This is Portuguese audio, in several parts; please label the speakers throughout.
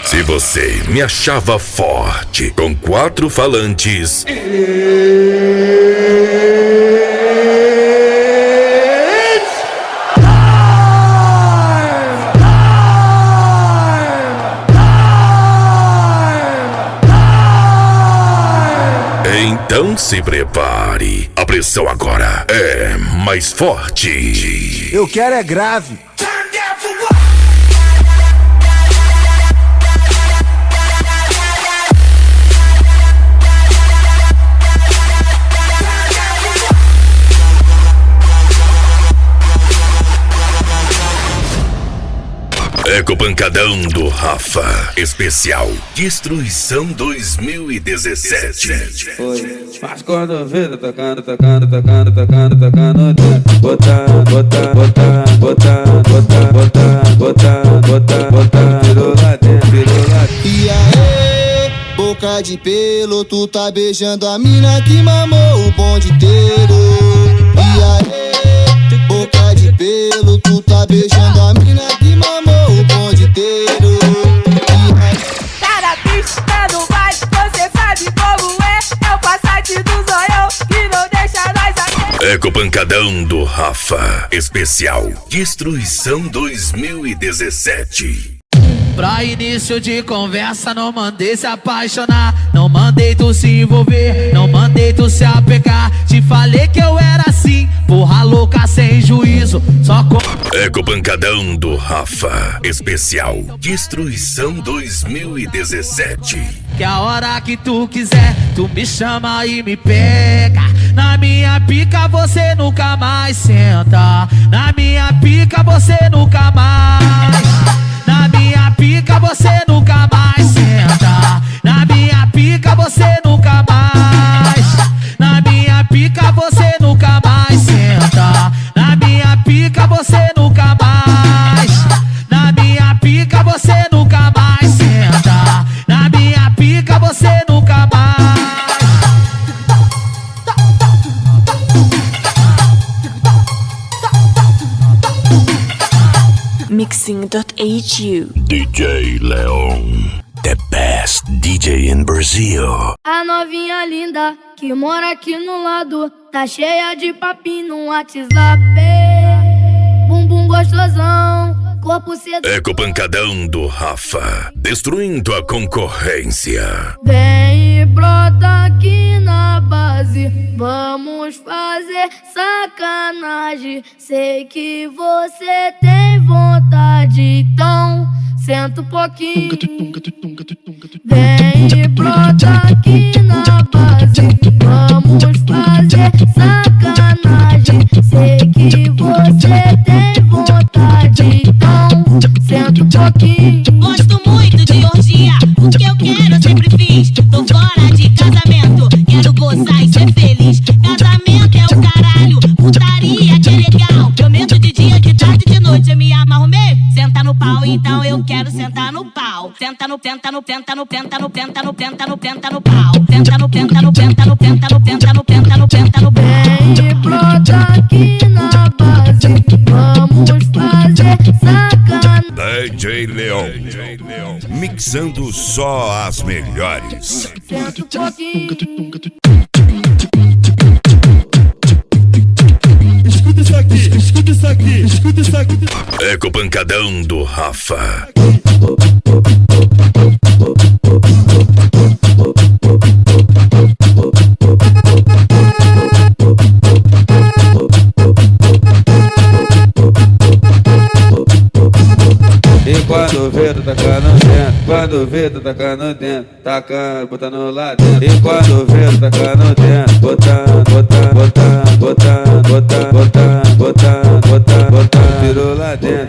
Speaker 1: Se você me achava forte com 4 falantes, então se prepare. A pressão agora é mais forte.
Speaker 2: Eu quero é grave.
Speaker 1: Eco Pancadão do Rafa. Especial Destruição 2017.
Speaker 3: Foi. Mas quando vê, tá tocando. Botar. Virou lá dentro.
Speaker 4: E aí, boca de pelo, tu tá beijando a mina que mamou o bonde inteiro. E aí, boca de pelo, tu tá beijando a mina que mamou o bonde inteiro.
Speaker 5: Cara, bicho, tá no baile, você sabe como é. É o Passat do zoião que não deixa nós aqui.
Speaker 1: Eco Pancadão do Rafa. Especial Destruição 2017.
Speaker 6: Pra início de conversa, não mandei se apaixonar, não mandei tu se envolver, não mandei tu se apegar. Te falei que eu era assim, porra louca sem juízo, só com...
Speaker 1: Eco Pancadão do Rafa. Especial Destruição 2017.
Speaker 6: Que a hora que tu quiser, tu me chama e me pega. Na minha pica você nunca mais senta. Na minha pica você nunca mais. Na minha pica você nunca mais senta. Na minha pica você nunca mais. Na minha pica você nunca mais senta. Na minha pica você nunca mais. Na minha pica você nunca mais senta. Na minha pica você nunca mais.
Speaker 7: Mixing.hu
Speaker 1: DJ Leon, the best DJ in Brazil.
Speaker 8: A novinha linda que mora aqui no lado tá cheia de papinho no WhatsApp. Bumbum gostosão, corpo sedutor.
Speaker 1: Eco Pancadão do Rafa. Destruindo a concorrência.
Speaker 8: Vem e brota aqui na base, vamos fazer sacanagem. Sei que você tem vontade, então senta um pouquinho. Vem e brota aqui na base, vamos fazer sacanagem. Sei que você tem vontade, então senta um pouquinho.
Speaker 5: Gosto muito de orgia, o que eu quero eu sempre fiz. Tô fora de casamento, quero gozar e ser feliz. Casamento é o caralho, putaria que é legal. Prometo de dia, de tarde, de noite eu me amarro mesmo. Senta no pau, então eu quero sentar no pau. Senta no pau. Senta no pau.
Speaker 8: Vem e brota aqui na base, vamos fazer sacanagem.
Speaker 1: DJ Leon, mixando só as melhores.
Speaker 8: Senta um pouquinho.
Speaker 3: Escuta isso aqui.
Speaker 1: Eco Pancadão do Rafa.
Speaker 3: E quando vê, tu tacando dentro. Quando vê, tu tacando dentro. Tacando, botando lá dentro. E quando vê, tu tacando dentro. Botando.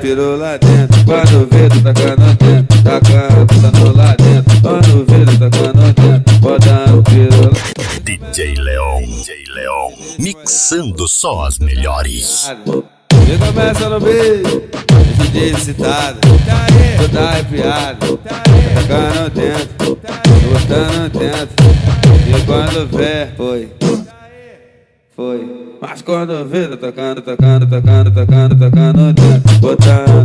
Speaker 3: Pirou lá dentro. Quando vê, tu tacando dentro. Tacando, botando lá dentro. Quando vê, tu tacando dentro. Botando, pirou lá.
Speaker 1: DJ Leon, mixando só as melhores.
Speaker 3: E começa no beijo, DJ excitado, toda arrepiada, tacando dentro, botando dentro. E quando vê, foi. Mas quando vê, tá tacando dentro, botando.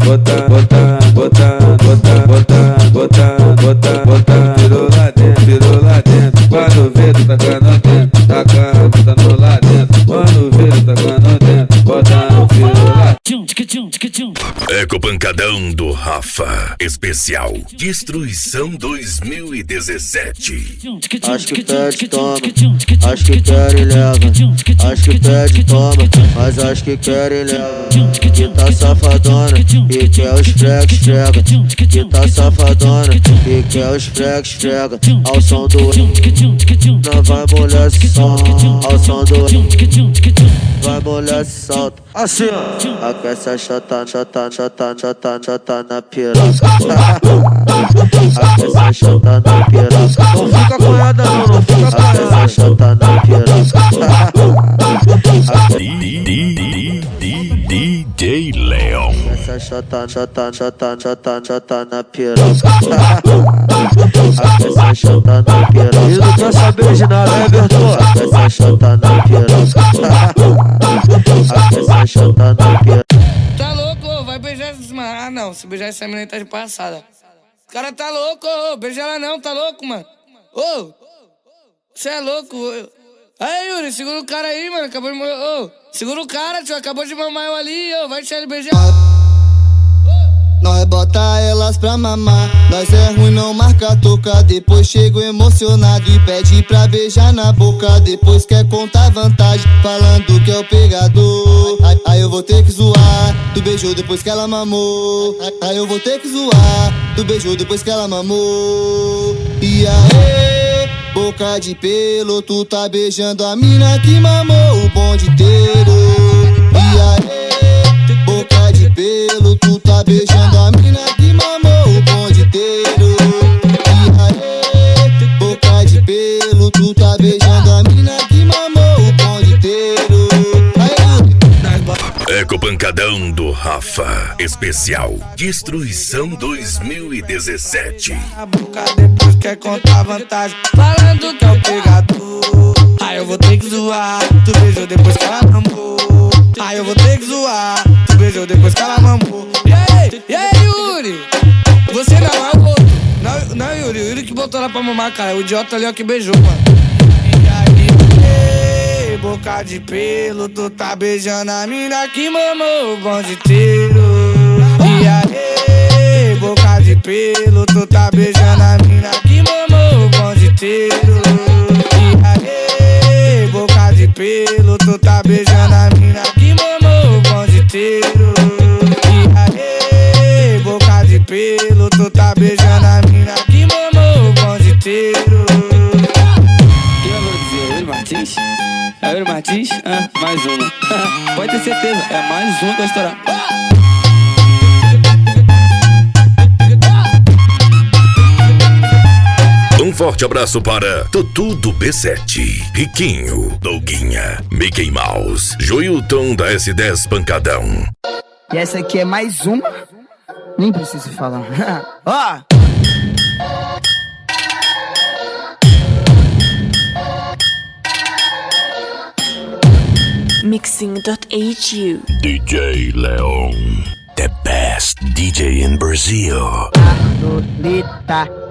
Speaker 1: Eco Pancadão do Rafa. Especial Destruição 2017.
Speaker 4: Acho que pede, toma. Acho que quer e leva. Acho que pede, toma. Mas acho que quer e leva. Que tá safadona e quer os freaks, esfrega. Que tá safadona e quer os freaks, esfrega. Ao som do não vai molhar esse som. Ao som do vai molhar esse salto. Assim ó. Aquece a chata na piroca. Aquece a chata na piroca. Não fica corrada não, não fica corrada. Aquece a chata na piroca.
Speaker 1: DJ Leon.
Speaker 4: Aquece a chata na piroca. Aquece a chata na piroca. E não quer saber de nada, é Bertô. Aquece a chata na piroca. Aquece a chata na piroca.
Speaker 2: Tá louco, vai beijar essa mano. Ah não, se beijar essa menina tá de passada. O cara tá louco, beija ela não, tá louco, mano. Ô, cê é louco. Aí, Yuri, segura o cara aí, mano, acabou de morrer. Ô, segura o cara, tio, acabou de mamar eu ali, ô, vai deixar ele beijar.
Speaker 4: Nós bota elas pra mamar. Nós é ruim, não marca toca. Depois chego emocionado e pede pra beijar na boca. Depois quer contar vantagem, falando que é o pegador. Aí eu vou ter que zoar. Tu beijou depois que ela mamou. Aí eu vou ter que zoar. Tu beijou depois que ela mamou. E aí, boca de pelo, tu tá beijando a mina que mamou o bonde inteiro. E aí, boca de pelo, tu tá beijando a mina que mamou o bonde inteiro. E aí, boca de pelo, tu tá beijando a mina que mamou o bonde inteiro.
Speaker 1: Eco Pancadão do Rafa. Especial Destruição 2017.
Speaker 2: A boca depois quer contar vantagem, falando que é o pegador. Aí eu vou ter que zoar. Tu beijou depois que ela mamou. Aí eu vou ter que zoar. Tu beijou depois que ela mamou. E aí, Yuri? Você não é o outro. Não, Yuri, o Yuri que botou ela pra mamar, cara. O idiota ali, ó, que beijou, mano. E aí, boca de pelo, tu tá beijando a mina que mamou o bonde inteiro. E aí, boca de pelo, tu tá beijando a mina que mamou o bonde inteiro. E aí, boca de pelo, tu tá beijando a mina que mamou o bonde inteiro. E aí, boca de pelo, tu tá beijando a mina que mamou o bonde inteiro.
Speaker 3: E eu vou dizer, Yuri Martins? É Yuri Martins? Ah, mais uma. Pode ter certeza, é mais uma que vai estourar.
Speaker 1: Um forte abraço para Tutu do B7, Riquinho, Douguinha, Mickey Mouse, Joilton da S10 Pancadão.
Speaker 7: E essa aqui é mais uma. Nem preciso falar. Ó!
Speaker 9: Mixing.hu
Speaker 1: DJ Leon, the best DJ in Brazil.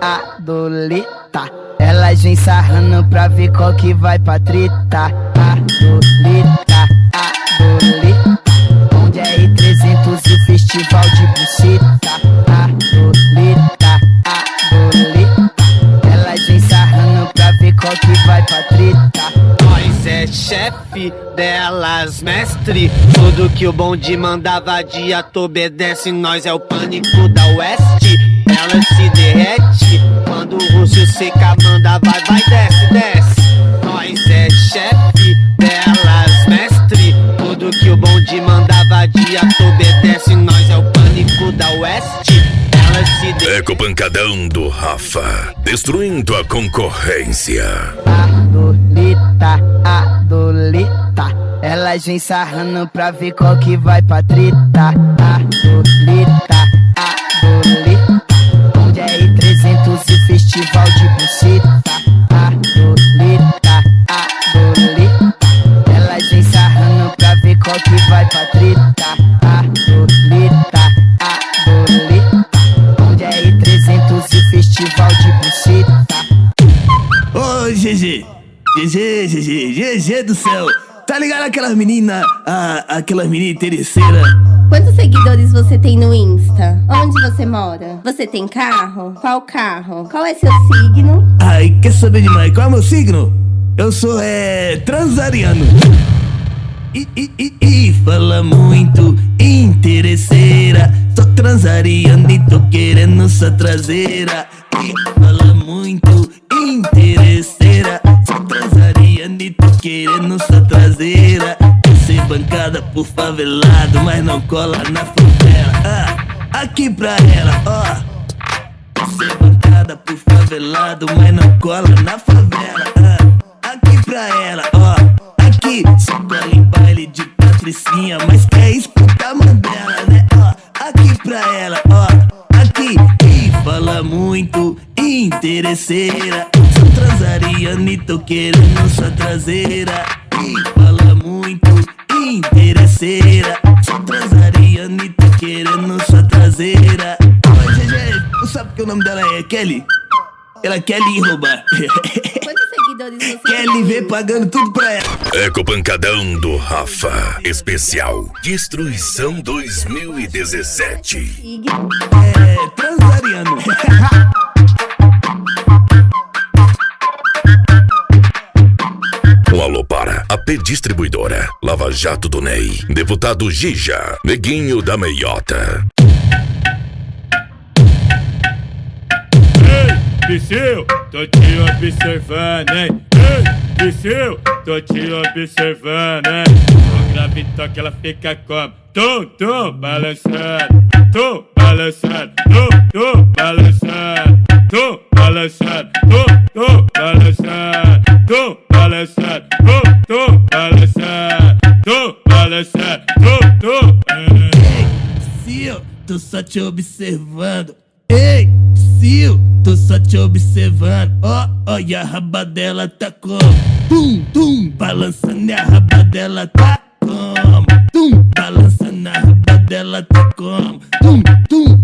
Speaker 7: Adolita, elas vem sarrando pra ver qual que vai pra treta. Adolita, onde é I300 e o festival de buceta. Adolita, elas vem sarrando pra ver qual que vai pra treta. Nós é chefe delas, mestre. Tudo que o bonde mandava dia tu obedece. Nós é o pânico da Oeste. Ela se derrete quando o russo seca, manda vai, desce. Nós é chefe delas, mestre. Tudo que o bonde mandava dia tu obedece. Nós é o pânico da Oeste. Ela se derrete.
Speaker 1: Eco Pancadão do Rafa, destruindo a concorrência.
Speaker 7: Adolita, elas vem sarrando pra ver qual que vai pra treta. Adolita, onde é I300 e festival de buceta. Adolita, elas vem sarrando pra ver qual que vai pra treta. Adolita, onde é I300 e festival de buceta.
Speaker 10: Ô, GG do céu. Tá ligado aquelas meninas interesseiras?
Speaker 8: Quantos seguidores seguidores você tem no Insta? Onde você mora? Você tem carro? Qual carro? Qual é seu signo?
Speaker 10: Ai, quer saber demais? Qual é o meu signo? Eu sou, transariano. Fala muito, interesseira. Sou transariano e tô querendo sua traseira. Fala muito, interesseira. Sou transariano e tô querendo sua traseira. Ser bancada por favelado, mas não cola na favela. Aqui pra ela, ó. Ser bancada por favelado, mas não cola na favela. Aqui pra ela, ó. Aqui só cola em baile de patricinha, mas quer escutar Mandela, né? Ó, aqui pra ela, ó. Aqui, fala muito, interesseira. Sou transariano e tô querendo sua traseira. Fala muito, interesseira. Sou transariano e tô querendo sua traseira. Oi, GG, não sabe que o nome dela é Kelly? Ela quer lhe roubar.
Speaker 8: Quantos seguidores você
Speaker 10: Quer
Speaker 8: tem?
Speaker 10: lhe ver pagando tudo pra ela.
Speaker 1: Ecopancadão do Rafa. Especial Destruição 2017.
Speaker 8: Signo?
Speaker 10: Transariano.
Speaker 1: Um alô para a P Distribuidora, Lava Jato do Ney, Deputado Gija, Neguinho da Meiota.
Speaker 11: Psyu, tô te observando, hein? Ei, Psyu, tô te observando, hein? O grave toque ela fica como? Tum, balançando. Tum, balançando. Tum, balançando. Tum, balançando. Tum, balançando. Tum, balançando. Tum, balançando. Tum, balançando. Tum.
Speaker 10: Ei, Psyu, tô só te observando. Ei, Psyu, tô só te observando. Ó, e a raba dela tá como? Tum, balançando e a raba dela tá como? Tum, balançando a raba dela tá como? Tum,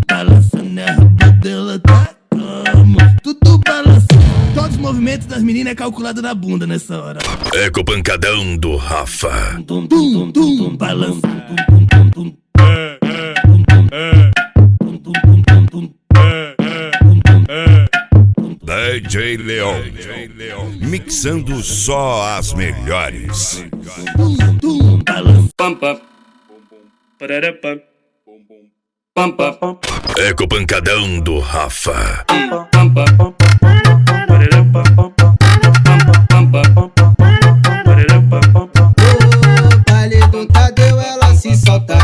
Speaker 10: balançando a raba dela tá como? Tudo balançando. Todos os movimentos das meninas é calculado na bunda nessa hora.
Speaker 1: Ecopancadão do Rafa.
Speaker 10: Tum, balançando.
Speaker 1: DJ Leon, mixando só as melhores.
Speaker 11: Pam, pam. Parará, pam. Pam, pam.
Speaker 1: Ecopancadão do Rafa.
Speaker 11: Pam, pam. Parará, pam. Pam, pam. Parará, pam.
Speaker 2: No baile do Tadeu ela se solta.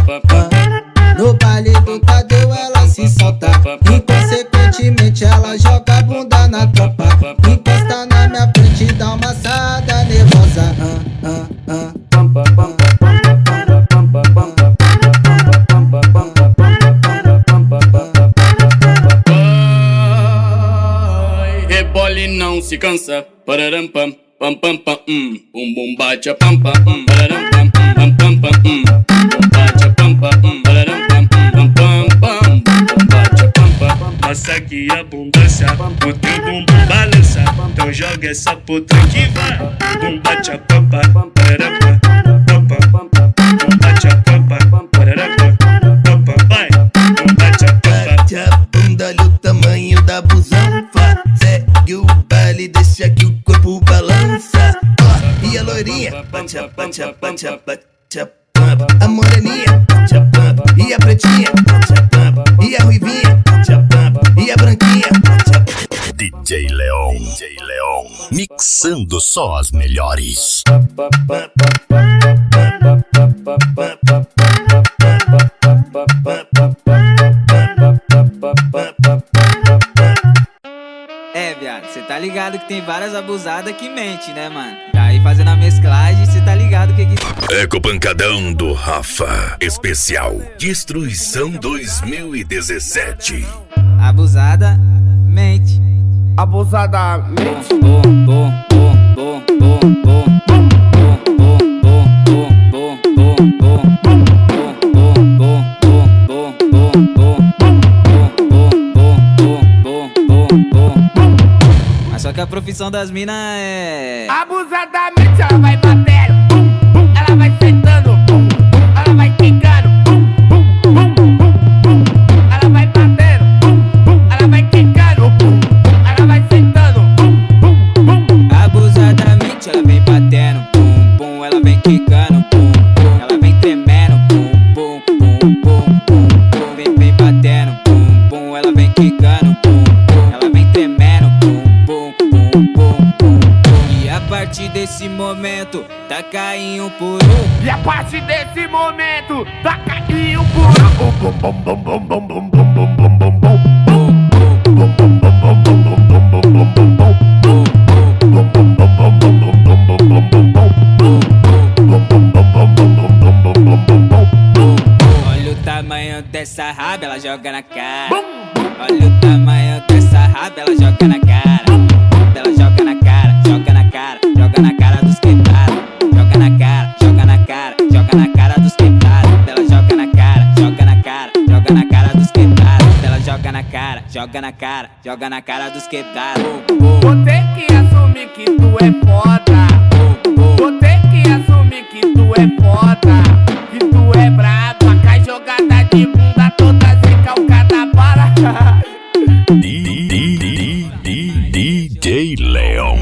Speaker 2: No baile do Tadeu ela se solta. Inconsequentemente ela joga a bunda na tropa. Encosta na minha frente e dá uma assada nervosa.
Speaker 11: Rebole não se cansa. Pararam pam, pam pam pam. Bum bate a pam pam. Pararam pam, pam pam pam. Bum bate a pam pam. Pararam pam, pam pam pam. Bum bate a pam pam. Massague a abundância, o teu bumbum balança. Então joga essa puta que vai. Bum bate a pam pam. Pararam pam pam pam. Bum bate a pam pam. Pararam pam pam. Vai. Bum bate a pam pam.
Speaker 10: Bate a bunda, olha o tamanho da busanfa. Segue o baile, deixa que o corpo balança. Ó, e a loirinha, bate a pampa. A moreninha, bate a pampa. E a pretinha, bate a pampa. E a ruivinha, bate a pampa. E a branquinha, bate a pampa.
Speaker 1: DJ Leon, mixando só as melhores.
Speaker 12: Viado, cê tá ligado que tem várias abusadas que mente, né, mano? Daí fazendo a mesclagem, cê tá ligado que
Speaker 1: Ecopancadão do Rafa. Especial Destruição 2017.
Speaker 12: abusada mente.
Speaker 2: Abusada mente.
Speaker 12: Mas só que a profissão das minas é
Speaker 2: Abusadamente ela vai batendo, ela vai sentando, ela vai quicando,
Speaker 12: desse momento, taca em um por um.
Speaker 6: E a partir desse momento, taca em um por um.
Speaker 12: Olha o tamanho dessa raba, ela joga na cara. Olha o tamanho dessa raba, ela joga na cara. Ela joga na cara, joga na cara, joga na cara dos quebrados. Joga na cara, joga na cara, joga na cara dos quebrados. Ela joga na cara, joga na cara, joga na cara dos quebrados. Ela joga na cara, joga na cara, joga na cara dos quebrados.
Speaker 6: Vou ter que assumir que tu é foda. Vou ter que assumir que tu é foda. Que tu é braba, cai jogada de bunda toda recalcada para.
Speaker 1: DJ Leon.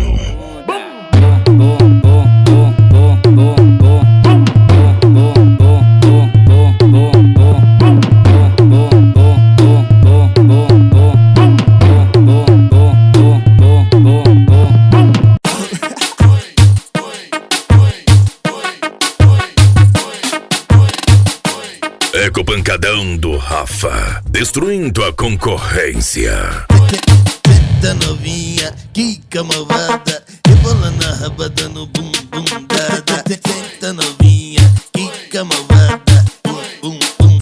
Speaker 1: Eco pancadão do Rafa, destruindo a concorrência.
Speaker 10: Da novinha, que camalvada, rebolando a raba dando bum bum dada. Senta novinha, que camalvada, bum bum bum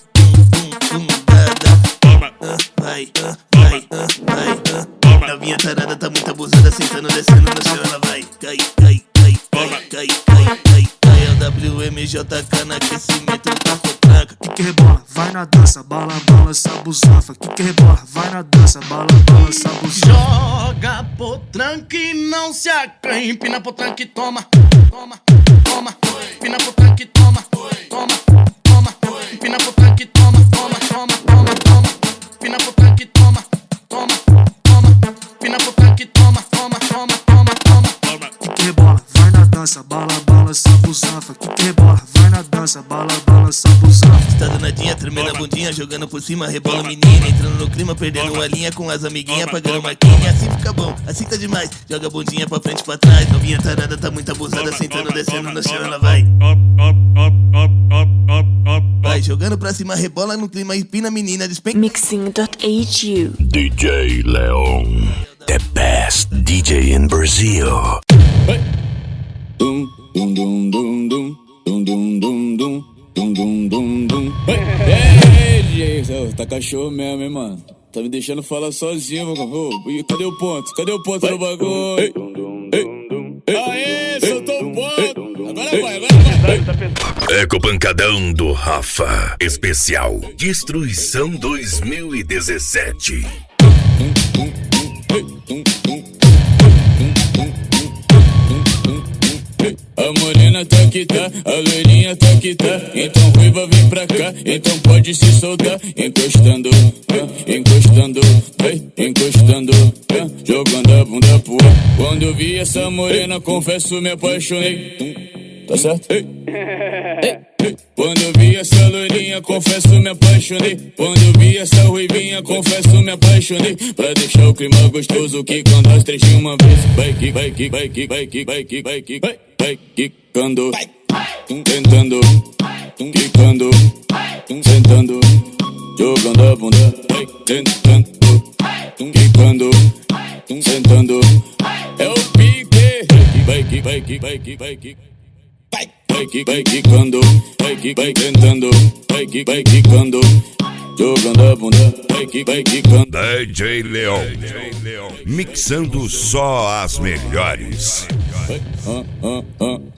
Speaker 10: bum bum dada. Vai, vai, vai. Novinha tarada tá muito abusada, sentando, descendo no chão, ela vai. Cai, cai, cai, cai, cai, cai, cai. Cai, é o WMJK no aquecimento, tá com tranca.
Speaker 13: Que rebola, vai na dança, bala, balança, busanfa. Que rebola, vai na dança, bala, balança, busanfa.
Speaker 6: Joga potranca e não se acanhe. Empina potranca e toma, toma, toma. Empina potranca e toma, toma, toma. Empina potranca e toma, toma, toma, toma, toma. Empina potranca e toma, toma, toma. Empina potranca e toma, toma, toma, toma, toma.
Speaker 13: Que rebola, vai na dança, bala, balança, busanfa. Que rebola, vai na dança, bala, balança, busanfa.
Speaker 10: Tá danadinha, tremendo a bundinha, jogando por cima, rebola menina. Entrando no clima, perdendo uma linha com as amiguinhas, pagando marquinha. Assim fica bom, assim tá demais. Joga a bundinha pra frente e pra trás. Novinha tarada tá muito abusada, sentando, descendo no chão, ela vai. Vai jogando pra cima, rebola no clima, empina a menina, despenca.
Speaker 9: Mixing.hu.
Speaker 1: DJ Leon, the best DJ in Brazil.
Speaker 11: Dum dum dum dum dum dum dum dum dum dum dum dum dum. Ei, DJ, tá cachorro mesmo, hein, mano? Tá me deixando falar sozinho, mano. Cadê o ponto? Cadê o ponto do bagulho? Aê, soltou o ponto. Agora vai, agora vai.
Speaker 1: Eco pancadão do Rafa, especial Destruição 2017.
Speaker 11: A morena tá que tá, a loirinha tá que tá. Então ruiva vem pra cá, então pode se soltar. Encostando, encostando, encostando, jogando a bunda pro ar. Quando eu vi essa morena, confesso, me apaixonei. Tá certo? Quando eu vi essa loirinha, confesso, me apaixonei. Quando eu vi essa ruivinha, confesso, me apaixonei. Pra deixar o clima gostoso, que quando nós três de uma vez. Vai que, vai que, vai que, vai que, vai que, vai que, vai quicando, tentando, quicando, sentando, jogando a bunda, vai tentando, quicando, sentando. É o pique, vai que, vai que, vai que, vai que. Vai quicando, vai tentando, vai quicando, jogando a bunda, vai quicando.
Speaker 1: DJ Leon, mixando só as melhores.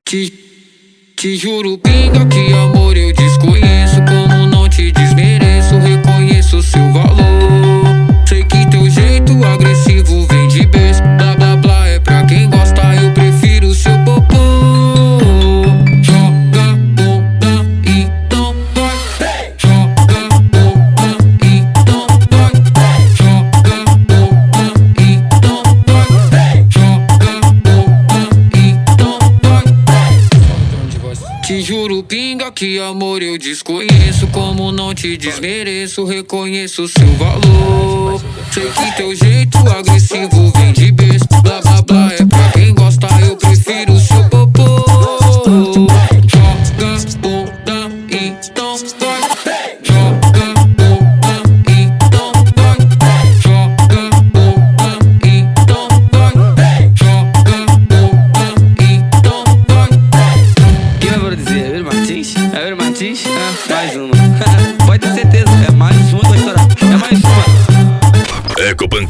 Speaker 14: Te juro, pinga, que amor eu desconheço. Como não te desmereço, reconheço seu valor. Sei que teu jeito agressivo vem de berço. Blá blá blá é pra quem gosta, eu prefiro seu popô. Te juro, pinga, que amor eu desconheço. Como não te desmereço, reconheço seu valor. Sei que teu jeito agressivo vem de berço. Blá blá blá é pra quem gosta, eu prefiro seu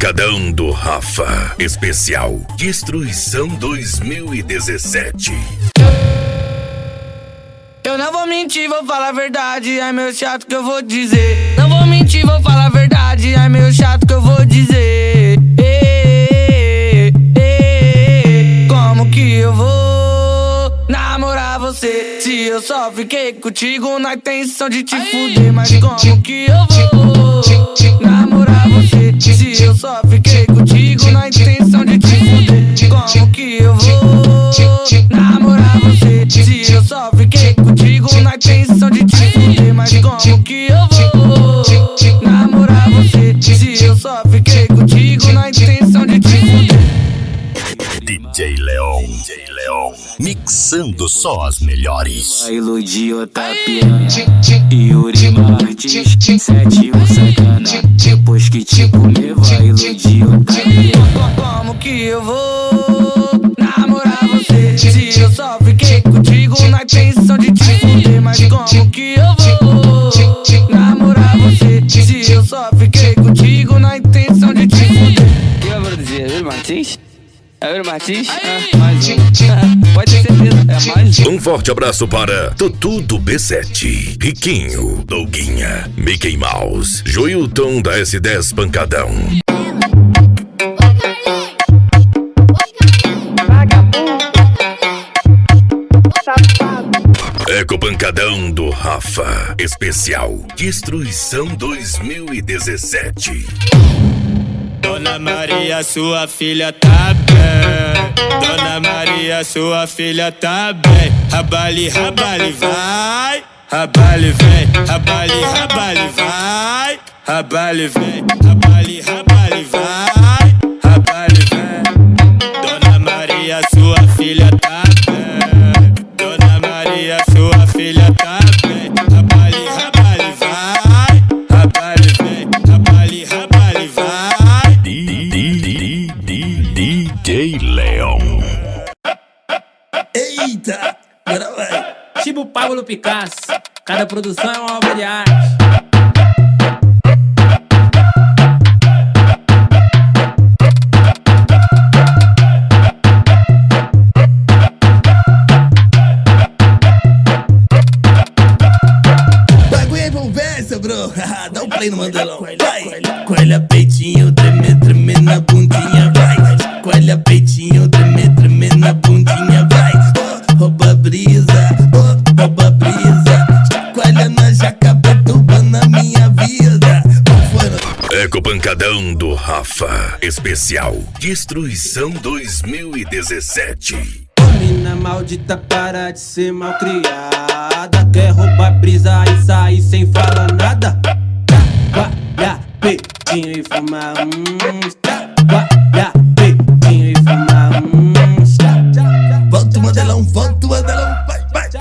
Speaker 1: Pancadão do Rafa, especial Destruição 2017.
Speaker 2: Eu não vou mentir, vou falar a verdade, é meio chato que eu vou dizer. Não vou mentir, vou falar a verdade, é meio chato que eu vou dizer. Como que eu vou namorar você se eu só fiquei contigo na intenção de te fuder? Mas como que eu vou namorar você se eu só fiquei contigo na intenção de te fuder? Como que eu vou namorar você se eu só fiquei contigo na intenção de te fuder? Mas como que eu vou namorar você se eu só fiquei contigo na intenção de te fuder?
Speaker 1: DJ Leon, mixando só as melhores.
Speaker 12: Vai iludir Otapiana, Yuri Martins, 71 sacana. Depois que te comer, vai iludir Otapiana.
Speaker 2: Como que eu vou namorar você se eu só fiquei contigo na intenção de te fuder? Mas como que eu vou namorar você se eu só fiquei contigo na intenção de te fuder?
Speaker 12: Quem vai produzir? É Yuri Martins? É Yuri Martins? Mais um. Pode ter certeza, é mais um.
Speaker 1: Um forte abraço para Tutu do B7, Riquinho, Doguinha, Mickey Mouse, Joilton da S10 Pancadão. Eco Pancadão do Rafa, especial Destruição 2017.
Speaker 15: Dona Maria, sua filha tá bem. Dona Maria, sua filha tá bem. Rabale, rabale, vai. Rabale, vem. Rabale, rabale, vai. Rabale, vem. Rabale, rabale, vai. Rabale, vem. Dona Maria, sua filha tá bem. Dona Maria, sua filha tá bem. Rabale, rabale, vai. Rabale, vem. Rabale, rabale, vai.
Speaker 1: DJ Leon.
Speaker 10: Eita, agora vai.
Speaker 6: Tipo Pablo Picasso, cada produção é uma obra de arte.
Speaker 10: Bagulho é conversa, bro. Dá um play no Mandelão. Vai. Coelha peitinho, treme, treme na bundinha, vai. Coelha peitinho, treme, treme na bundinha, vai. Rouba brisa, rouba brisa. Coelha na jaca, perturbando na minha vida.
Speaker 1: Eco Pancadão do Rafa, especial Destruição 2017.
Speaker 16: Mina maldita, para de ser malcriada. Quer roubar brisa e sair sem falar nada. Trabalha peitinho e fumar trabalha peitinho e fumar
Speaker 10: Volta o Mandelão, volta o Mandelão.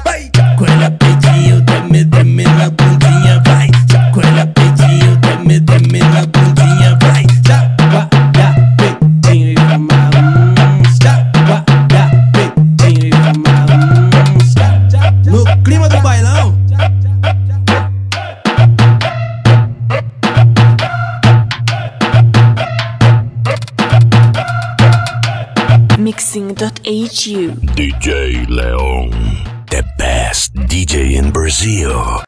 Speaker 10: Vai. Coelha peitinho, treme, treme na bundinha, vai. Coelha peitinho, treme, treme na bundinha, vai.
Speaker 16: Trabalha peitinho e fumar trabalha peitinho e fumar no clima do bailão.
Speaker 9: Mixing.hu.
Speaker 1: DJ Leon, the best DJ in Brazil.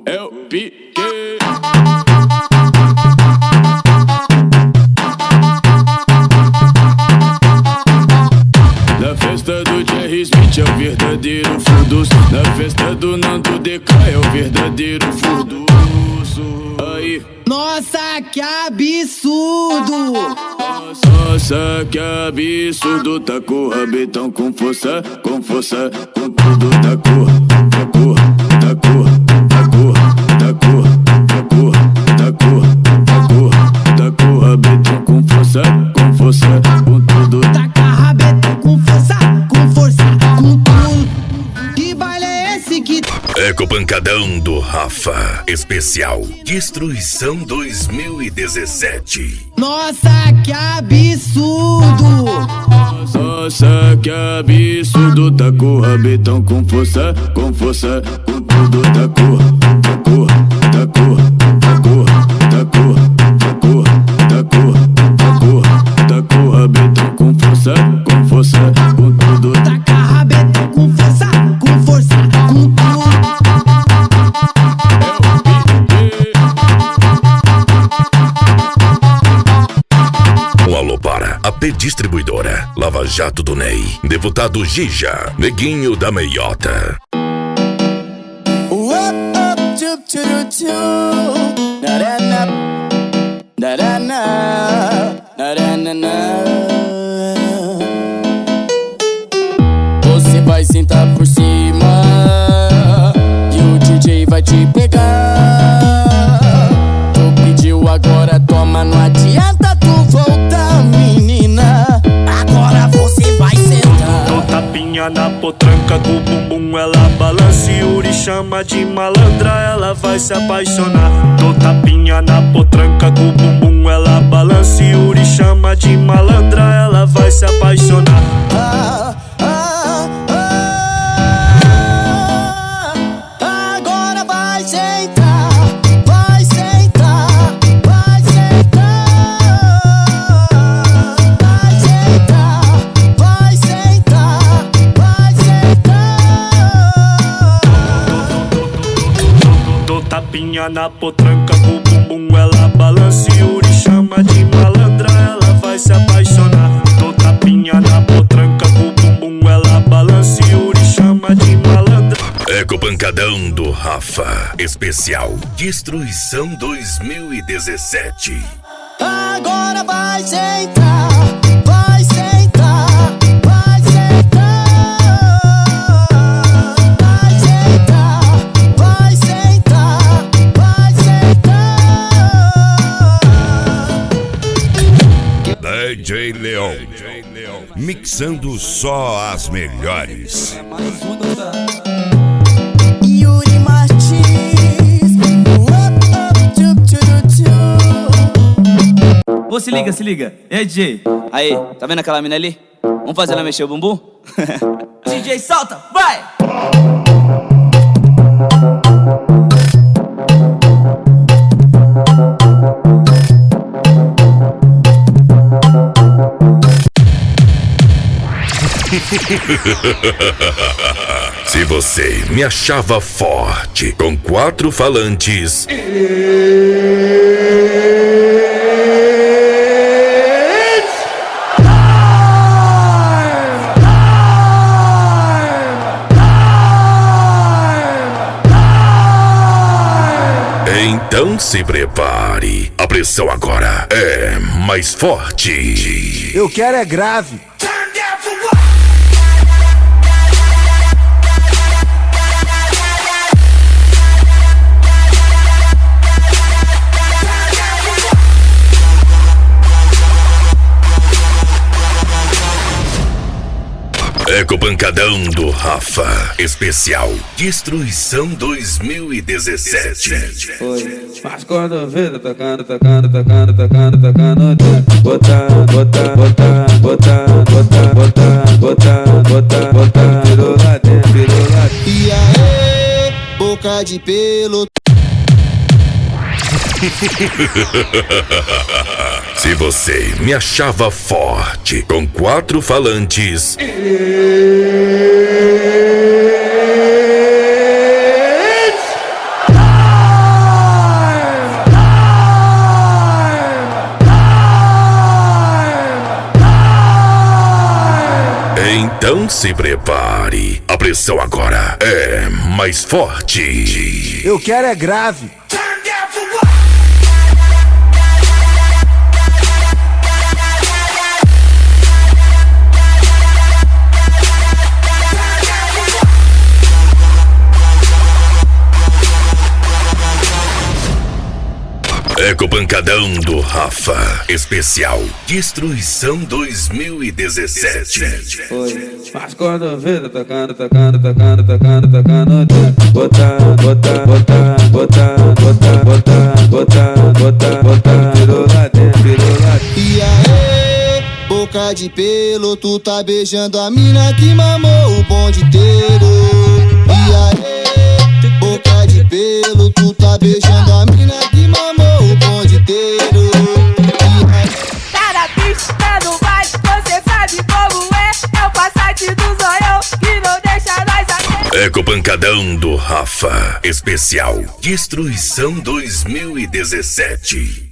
Speaker 15: Eu piquei. Na festa do Jerry Smith é o verdadeiro furdoso. Na festa do Nando DK é o verdadeiro furdoso. Aí.
Speaker 2: Nossa, que absurdo!
Speaker 15: Nossa, que absurdo. Tá com o rabetão com força, com tudo. Tá com, tá com, tá com, tá com, tá com, tá com, tá com, tá com, tá com o rabetão com força, com tudo.
Speaker 2: Tá com a rabeta com força, com tudo. Que baile é esse que...
Speaker 1: Eco Pancadão do Rafa, especial Destruição 2017.
Speaker 2: Nossa, que absurdo!
Speaker 15: Nossa, que absurdo. Tá com o rabetão com força, com tudo. Tá com,
Speaker 1: Lava Jato do Ney, deputado Gija, Neguinho da Meiota.
Speaker 11: Você vai sentar por cima e o DJ vai te pegar. Tu pediu agora, toma, não adianta tu voltar, menina. Agora você vai sentar.
Speaker 15: Dou tapinha na potranca com o bumbum, ela balança e Yuri chama de malandra, ela vai se apaixonar. Dou tapinha na potranca com o bumbum, ela balança e Yuri chama de malandra, ela vai se apaixonar.
Speaker 11: Agora vai sentar, vai sentar, vai sentar, vai sentar, vai sentar, vai sentar.
Speaker 15: Dou tapinha na potranca com o bumbum, ela balança e Yuri chama de malandra, ela vai se apaixonar. Dou tapinha na potranca com o bumbum, ela balança e Yuri chama de malandra.
Speaker 1: Eco Pancadão do Rafa, especial Destruição 2017.
Speaker 11: Agora vai sentar, vai sentar, vai sentar, vai sentar, vai sentar, vai sentar.
Speaker 1: DJ Leon, mixando só as melhores.
Speaker 11: Yuri Martins.
Speaker 10: Ô, se liga, se liga. E aí, DJ? Aí, tá vendo aquela mina ali? Vamos fazer ela mexer o bumbum? DJ, solta, vai!
Speaker 1: Se você me achava forte com 4 falantes, então se prepare. A pressão agora é mais forte.
Speaker 17: Eu quero é grave.
Speaker 1: Eco Pancadão do Rafa, especial Destruição 2017.
Speaker 3: Foi, mas quando vê, tá tocando, tocando, tocando, tocando, tocando, botando, botando, botando, botando, botando, botando, botando, botando, botando, virou lá dentro, virou lá dentro.
Speaker 4: E aí, boca de pelo.
Speaker 1: Se você me achava forte com 4 falantes, então se prepare. A pressão agora é mais forte.
Speaker 17: Eu quero é grave.
Speaker 1: Eco Pancadão do Rafa, especial Destruição 2017.
Speaker 3: Foi, mas quando vê, tá tocando, tocando, tocando, tocando, tocando, botando, botando, botando, botando, botando, botando, botando, botando, botando, virou lá dentro, virou lá dentro.
Speaker 4: E aí, boca de pelo, tu tá beijando a mina que mamou o bonde inteiro. E aí, boca de pelo, tu tá beijando a mina que mamou o bonde inteiro.
Speaker 5: Cara, bicho, tá no baile, você sabe como é. É o Passat do zoião que não deixa nós aqui.
Speaker 1: Eco Pancadão do Rafa, especial Destruição 2017.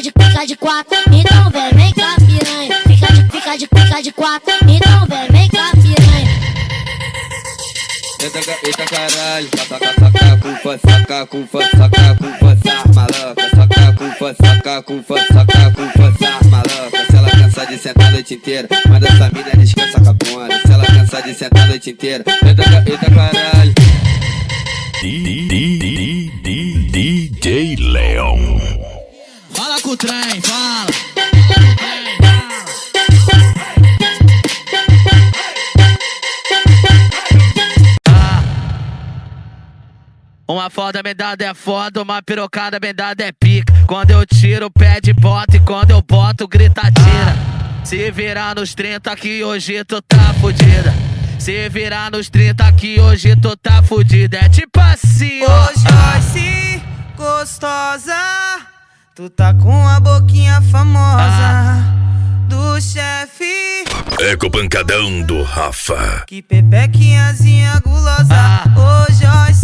Speaker 8: de quatro, então vem cá piranha. Fica de quatro, então vem cá piranha.
Speaker 3: Eita caralho, saca com fã, saca com fã, maloca. Saca com fã, saca com fã, maloca. Se ela cansar de sentar a noite inteira, manda essa mina descansa com a bunda. Se ela cansar de sentar a noite inteira, eita caralho.
Speaker 1: DJ Leon.
Speaker 6: Fala com o trem, fala. Uma foda bem dada é foda, uma pirocada bem dada é pica. Quando eu tiro, pede bota, e quando eu boto, grita tira. Se virar nos 30 que hoje tu tá fudida. Se virar nos 30 que hoje tu tá fudida. É tipo assim, ó.
Speaker 18: Ô Joyce, gostosa, tu tá com a boquinha famosa do chefe.
Speaker 1: Eco pancadão do Rafa.
Speaker 18: Que pepequinhazinha gulosa. Ô Joyce,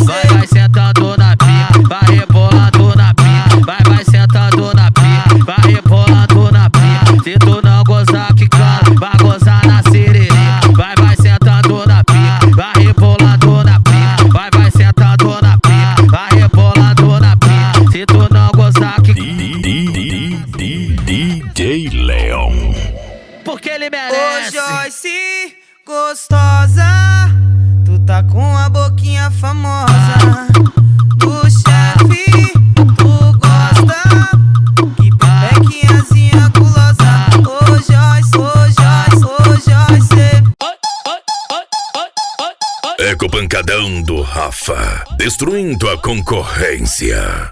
Speaker 6: vai sentando na pica, vai rebolando na pica. Vai sentando na pica, vai rebolando na pica. Se tu não gozar que cala, vai gozar na siririca. Vai sentando na pica, vai rebolando na pica. Vai sentando na pica, vai rebolando na pica. Se tu não gozar que
Speaker 1: DJ Leon.
Speaker 6: Porque ele merece.
Speaker 18: Ô Joyce, gostosa, tu tá com a boquinha famosa do chefe. Tu gosta, que pepequinhazinha gulosa. Ô Joyce.
Speaker 1: Eco pancadão do Rafa, destruindo a concorrência.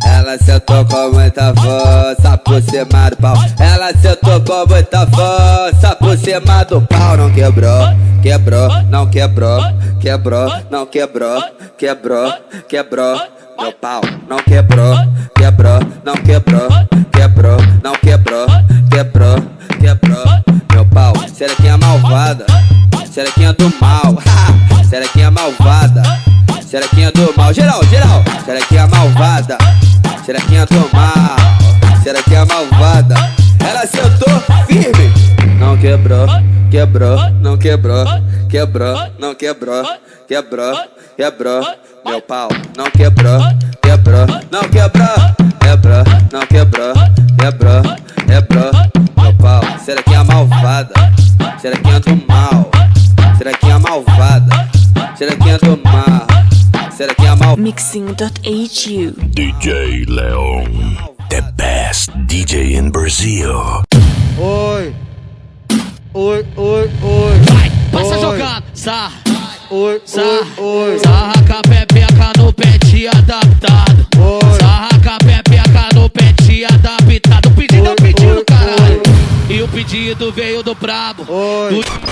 Speaker 3: Ela sentou com muita força por cima do pau. Ela sentou com muita força por cima do pau. Não quebrou, não quebrou. Não quebrou. Meu pau não quebrou, não quebrou. Meu pau, xerequinha malvada, xerequinha do mal. Xerequinha malvada, xerequinha do mal. Geral, xerequinha malvada, xerequinha do mal, xerequinha malvada. Ela sentou firme. Não quebrou. Meu pau não quebrou. Meu pau, xerequinha malvada, xerequinha do mal, xerequinha malvada, xerequinha do mal, xerequinha malvada.
Speaker 9: Mixing.hu
Speaker 1: DJ Leon, the best DJ in Brazil.
Speaker 16: Oi.
Speaker 6: Vai, passa jogando, sarra. Sarra com a pepeca no pente adaptado. Sarra com a pepeca no pente adaptado. O pedido é um pedido, caralho. E o pedido veio do brabo.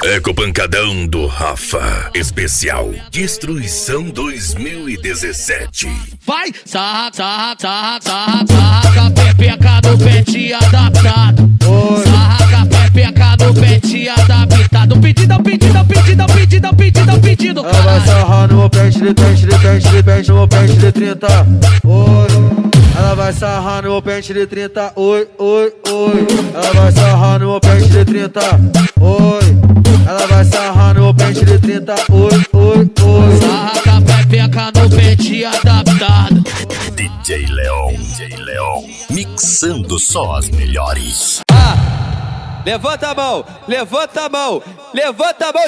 Speaker 1: Eco pancadão do Rafa, especial Destruição 2017.
Speaker 6: Vai, sarra com a pepeca no pente adaptado. Sarra com a pepeca no pente adaptado. O pedido é um pedido,
Speaker 16: ela vai sarrar no meu pente de 30. Oi. Ela vai sarrar no meu pente de 30. Oi. Ela vai sarrar no meu pente de 30. Oi. Ela vai sarrar no meu pente de 30. Oi.
Speaker 6: Sarra com a pepeca no pente adaptado.
Speaker 1: DJ Leon, mixando só as melhores.
Speaker 3: Levanta a mão,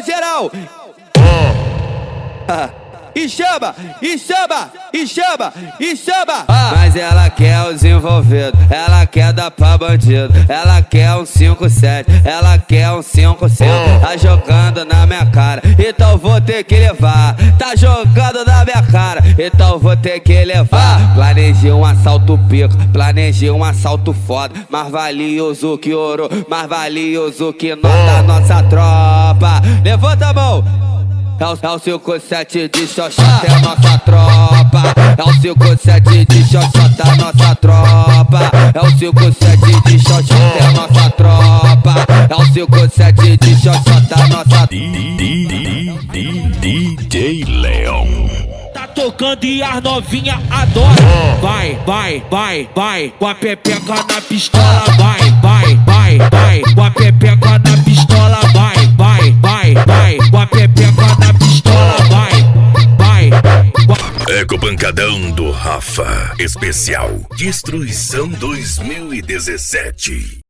Speaker 3: geral. E chama. Mas ela quer os envolvidos, ela quer dar pra bandido, ela quer um 5-7, ela quer um 5-5. Tá jogando na minha cara, então vou ter que levar. Tá jogando na minha cara, então vou ter que levar. Planejei um assalto pico, planejei um assalto foda, mais valioso que ouro, mais valioso que nota nossa tropa. Levanta a mão. É o 5-7 de xoxota, é nossa tropa. É o 5-7 de xoxota, nossa tropa. É o 5-7 de xoxota, é nossa tropa.
Speaker 19: É o 57 de xoxota nossa.
Speaker 1: DJ Leão.
Speaker 6: Tá tocando e as novinha adora. Vai, vai, vai, vai, com a pepeca na pistola. Vai, vai, vai, vai, com a pepeca na pistola. Vai, vai, vai, vai, com a pepeca na pistola. Vai, vai.
Speaker 1: Eco Pancadão do Rafa. Especial Destruição 2017.